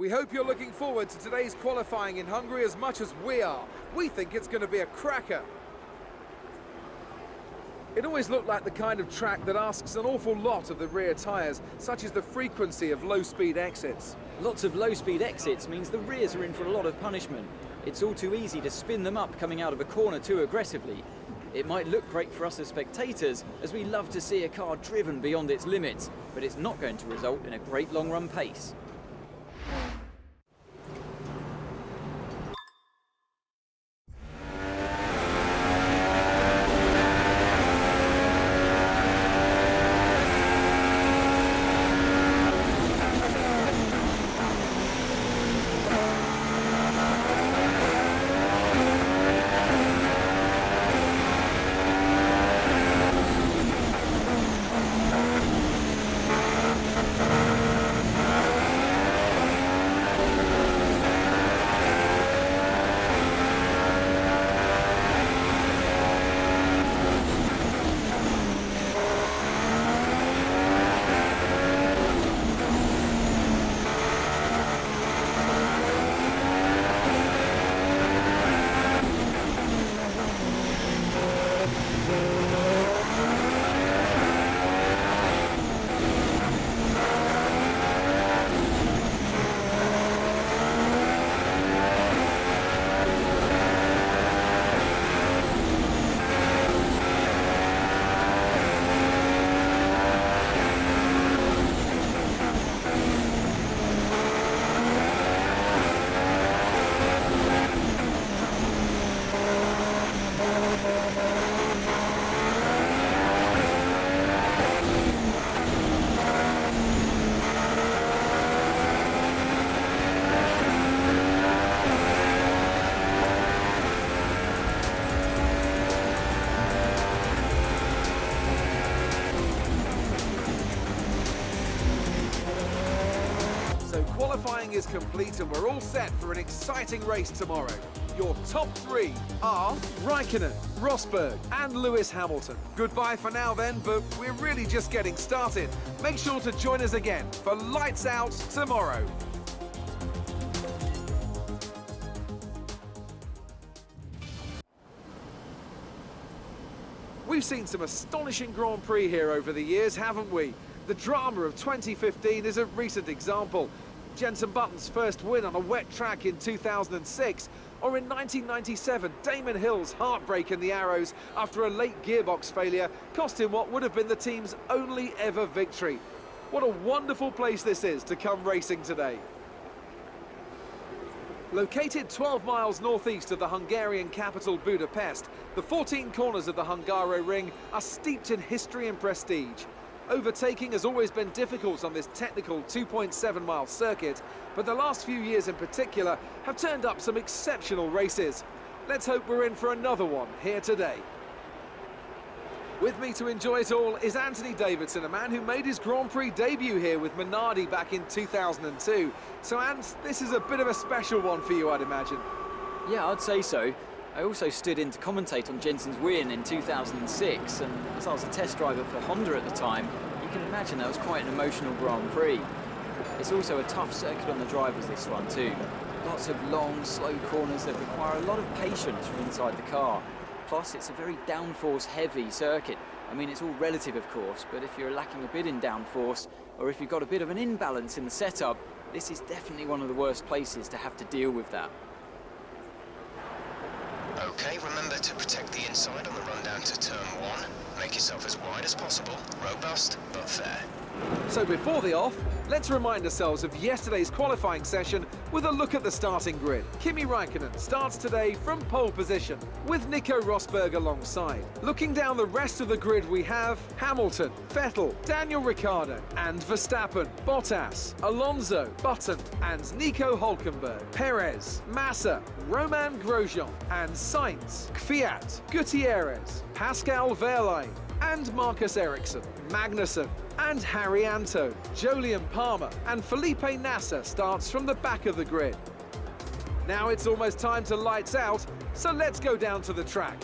We hope you're looking forward to today's qualifying in Hungary as much as we are. We think it's going to be a cracker. It always looked like the kind of track that asks an awful lot of the rear tyres, such as the frequency of low-speed exits. Lots of low-speed exits means the rears are in for a lot of punishment. It's all too easy to spin them up coming out of a corner too aggressively. It might look great for us as spectators, as we love to see a car driven beyond its limits, but it's not going to result in a great long-run pace. Qualifying is complete and we're all set for an exciting race tomorrow. Your top three are Räikkönen, Rosberg and Lewis Hamilton. Goodbye for now then, but we're really just getting started. Make sure to join us again for Lights Out tomorrow. We've seen some astonishing Grand Prix here over the years, haven't we? The drama of 2015 is a recent example. Jenson Button's first win on a wet track in 2006, or in 1997, Damon Hill's heartbreak in the Arrows after a late gearbox failure cost him what would have been the team's only ever victory. What a wonderful place this is to come racing today. Located 12 miles northeast of the Hungarian capital Budapest, the 14 corners of the Hungaro Ring are steeped in history and prestige. Overtaking has always been difficult on this technical 2.7-mile circuit, but the last few years in particular have turned up some exceptional races. Let's hope we're in for another one here today. With me to enjoy it all is Anthony Davidson, a man who made his Grand Prix debut here with Minardi back in 2002. So, Ant, this is a bit of a special one for you, I'd imagine. Yeah, I'd say so. I also stood in to commentate on Jenson's win in 2006, and as I was a test driver for Honda at the time, you can imagine that was quite an emotional Grand Prix. It's also a tough circuit on the drivers, this one too. Lots of long, slow corners that require a lot of patience from inside the car. Plus, it's a very downforce heavy circuit. I mean, it's all relative, of course, but if you're lacking a bit in downforce, or if you've got a bit of an imbalance in the setup, this is definitely one of the worst places to have to deal with that. Okay, remember to protect the inside on the run down to turn 1. Make yourself as wide as possible, robust but fair. So before the off, let's remind ourselves of yesterday's qualifying session with a look at the starting grid. Kimi Räikkönen starts today from pole position, with Nico Rosberg alongside. Looking down the rest of the grid, we have Hamilton, Vettel, Daniel Ricciardo, and Verstappen, Bottas, Alonso, Button, and Nico Hülkenberg, Perez, Massa, Romain Grosjean, and Sainz, Kvyat, Gutierrez, Pascal Wehrlein, and Marcus Ericsson, Magnussen, and Harry Anto. Jolyon Palmer and Felipe Nasser starts from the back of the grid. Now it's almost time to lights out, so let's go down to the track.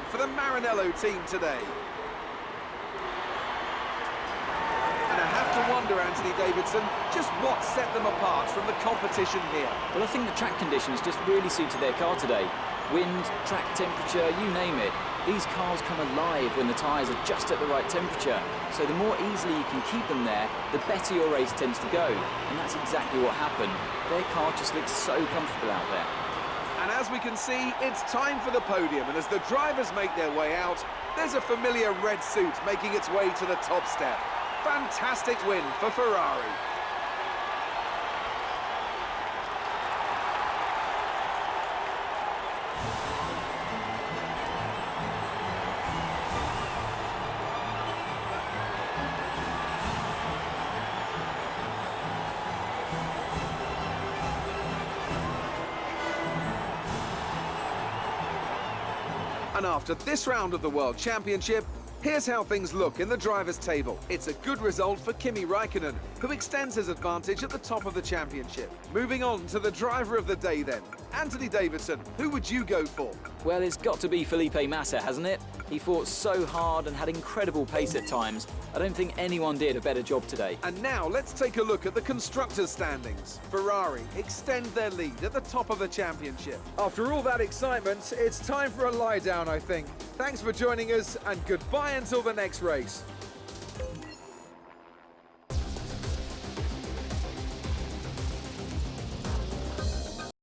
for the Maranello team today. And I have to wonder, Anthony Davidson, just what set them apart from the competition here. Well, I think the track conditions just really suited their car today. Wind, track temperature, you name it. These cars come alive when the tyres are just at the right temperature. So the more easily you can keep them there, the better your race tends to go. And that's exactly what happened. Their car just looks so comfortable out there. And as we can see, it's time for the podium. And as the drivers make their way out, there's a familiar red suit making its way to the top step. Fantastic win for Ferrari. And after this round of the World Championship, here's how things look in the drivers' table. It's a good result for Kimi Räikkönen, who extends his advantage at the top of the championship. Moving on to the driver of the day then. Anthony Davidson, who would you go for? Well, it's got to be Felipe Massa, hasn't it? He fought so hard and had incredible pace at times. I don't think anyone did a better job today. And now let's take a look at the constructors' standings. Ferrari extend their lead at the top of the championship. After all that excitement, it's time for a lie down, I think. Thanks for joining us, and goodbye until the next race.